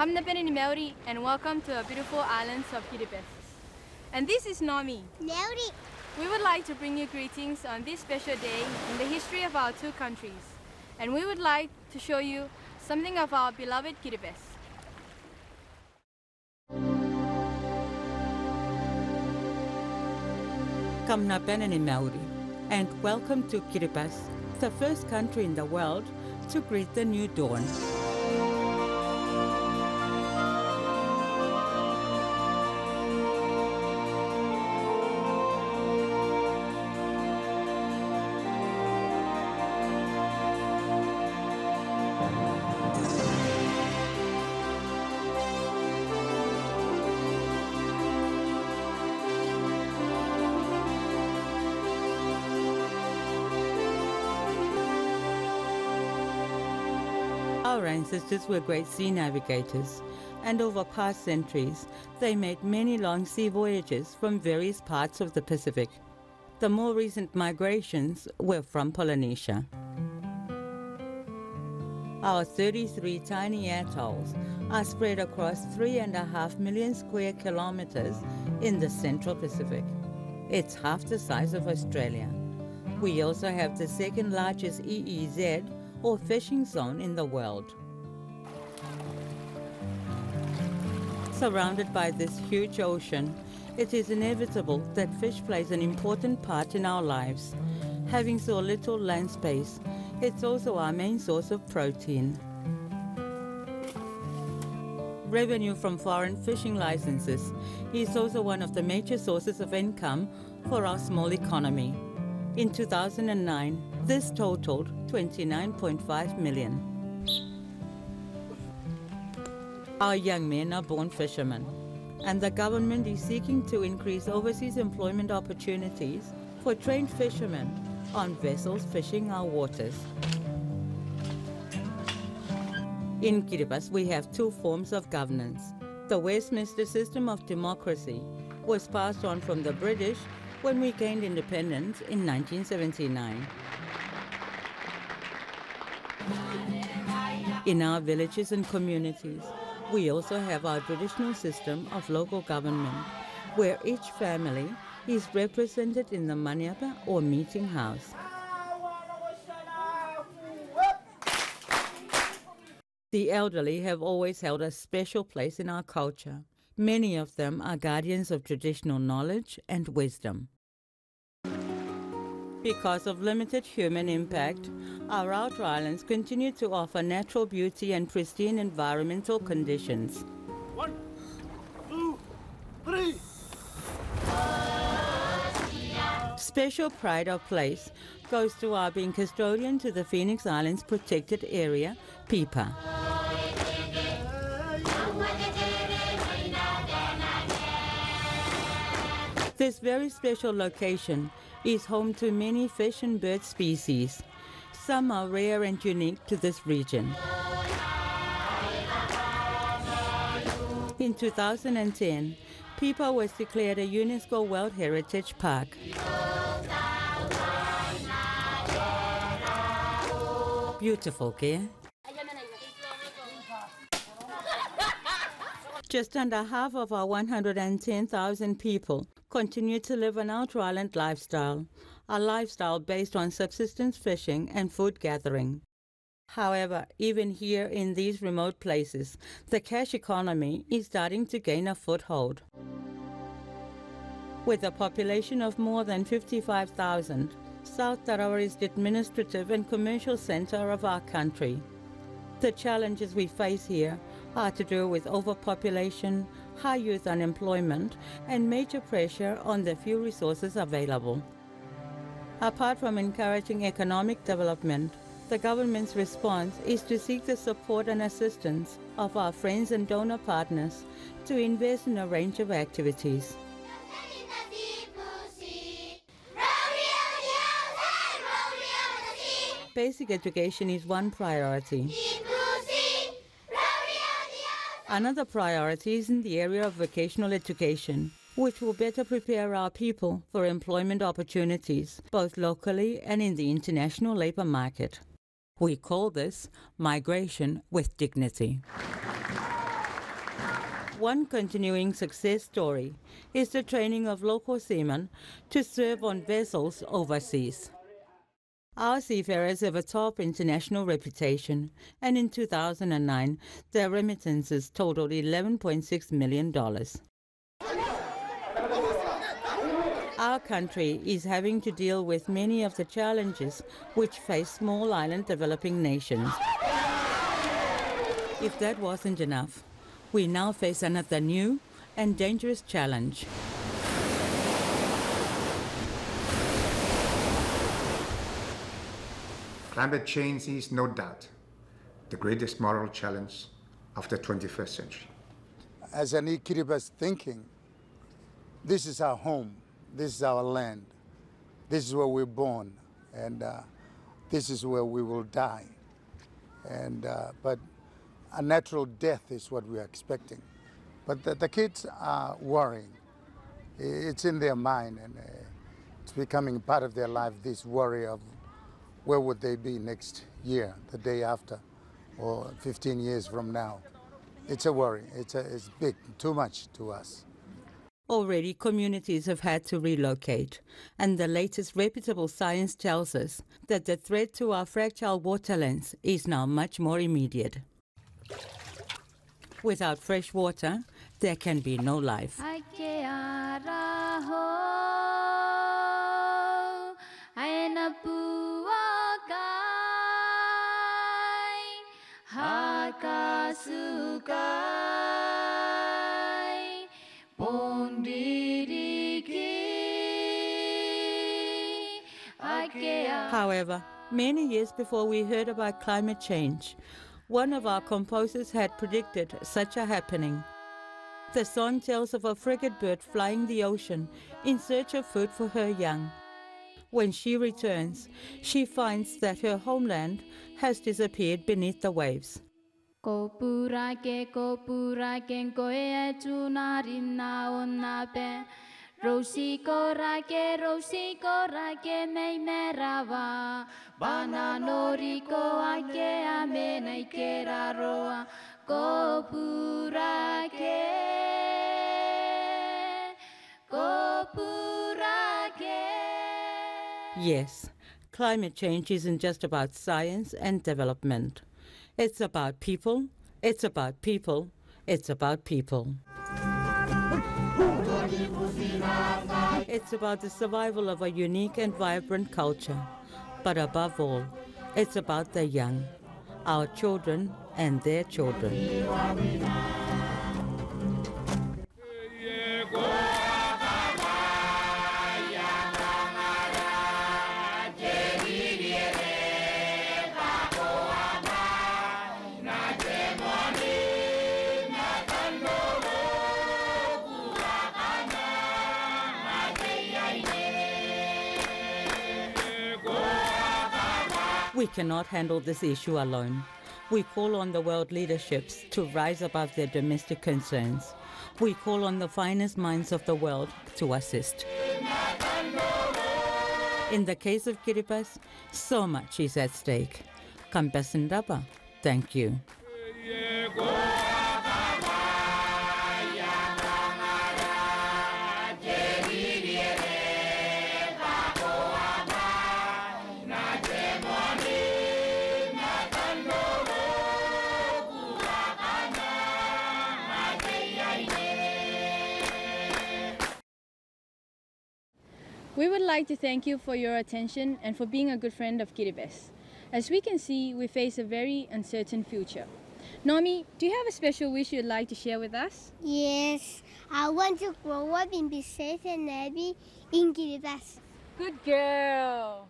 Hamnapeni Maori, and welcome to our beautiful islands of Kiribati. And this is Naomi. Maori. We would like to bring you greetings on this special day in the history of our two countries. And we would like to show you something of our beloved Kiribati. Kamnapenani Maori, and welcome to Kiribati, the first country in the world to greet the new dawn. Our ancestors were great sea navigators, and over past centuries, they made many long sea voyages from various parts of the Pacific. The more recent migrations were from Polynesia. Our 33 tiny atolls are spread across 3.5 million square kilometers in the Central Pacific. It's half the size of Australia. We also have the second largest EEZ, or fishing zone, in the world. Surrounded by this huge ocean, it is inevitable that fish plays an important part in our lives. Having so little land space, it's also our main source of protein. Revenue from foreign fishing licenses is also one of the major sources of income for our small economy. In 2009, this totaled 29.5 million. Our young men are born fishermen, and the government is seeking to increase overseas employment opportunities for trained fishermen on vessels fishing our waters. In Kiribati, we have two forms of governance. The Westminster system of democracy was passed on from the British when we gained independence in 1979. In our villages and communities, we also have our traditional system of local government, where each family is represented in the maniapa or meeting house. The elderly have always held a special place in our culture. Many of them are guardians of traditional knowledge and wisdom. Because of limited human impact, our outer islands continue to offer natural beauty and pristine environmental conditions. 1, 2, 3. Special pride of place goes to our being custodian to the Phoenix Islands Protected Area, PIPA. This very special location is home to many fish and bird species. Some are rare and unique to this region. In 2010, PIPA was declared a UNESCO World Heritage Park. Beautiful, okay? Just under half of our 110,000 people continue to live an outer island lifestyle, a lifestyle based on subsistence fishing and food gathering. However, even here in these remote places, the cash economy is starting to gain a foothold. With a population of more than 55,000, South Tarawa is the administrative and commercial center of our country. The challenges we face here are to do with overpopulation, high youth unemployment, and major pressure on the few resources available. Apart from encouraging economic development, the government's response is to seek the support and assistance of our friends and donor partners to invest in a range of activities. Basic education is one priority. Another priority is in the area of vocational education, which will better prepare our people for employment opportunities, both locally and in the international labor market. We call this migration with dignity. One continuing success story is the training of local seamen to serve on vessels overseas. Our seafarers have a top international reputation, and in 2009, their remittances totaled $11.6 million. Our country is having to deal with many of the challenges which face small island developing nations. If that wasn't enough, we now face another new and dangerous challenge. Climate change is no doubt the greatest moral challenge of the 21st century. As an Kiribati thinking, this is our home, this is our land, this is where we're born, and this is where we will die. But a natural death is what we are expecting. But the kids are worrying. It's in their mind, and it's becoming part of their life, this worry of where would they be next year, the day after, or 15 years from now. It's a worry. It's big, too much to us. Already, communities have had to relocate, and the latest reputable science tells us that the threat to our fragile waterlands is now much more immediate. Without fresh water, there can be no life. However, many years before we heard about climate change, one of our composers had predicted such a happening. The song tells of a frigate bird flying the ocean in search of food for her young. When she returns, she finds that her homeland has disappeared beneath the waves. Yes, climate change isn't just about science and development. It's about people, it's about people, it's about people. It's about the survival of a unique and vibrant culture. But above all, it's about the young, our children and their children. We cannot handle this issue alone. We call on the world leaderships to rise above their domestic concerns. We call on the finest minds of the world to assist. In the case of Kiribati, so much is at stake. Kampasindaba, thank you. We would like to thank you for your attention and for being a good friend of Kiribati. As we can see, we face a very uncertain future. Nomi, do you have a special wish you'd like to share with us? Yes, I want to grow up and be safe and happy in Kiribati. Good girl!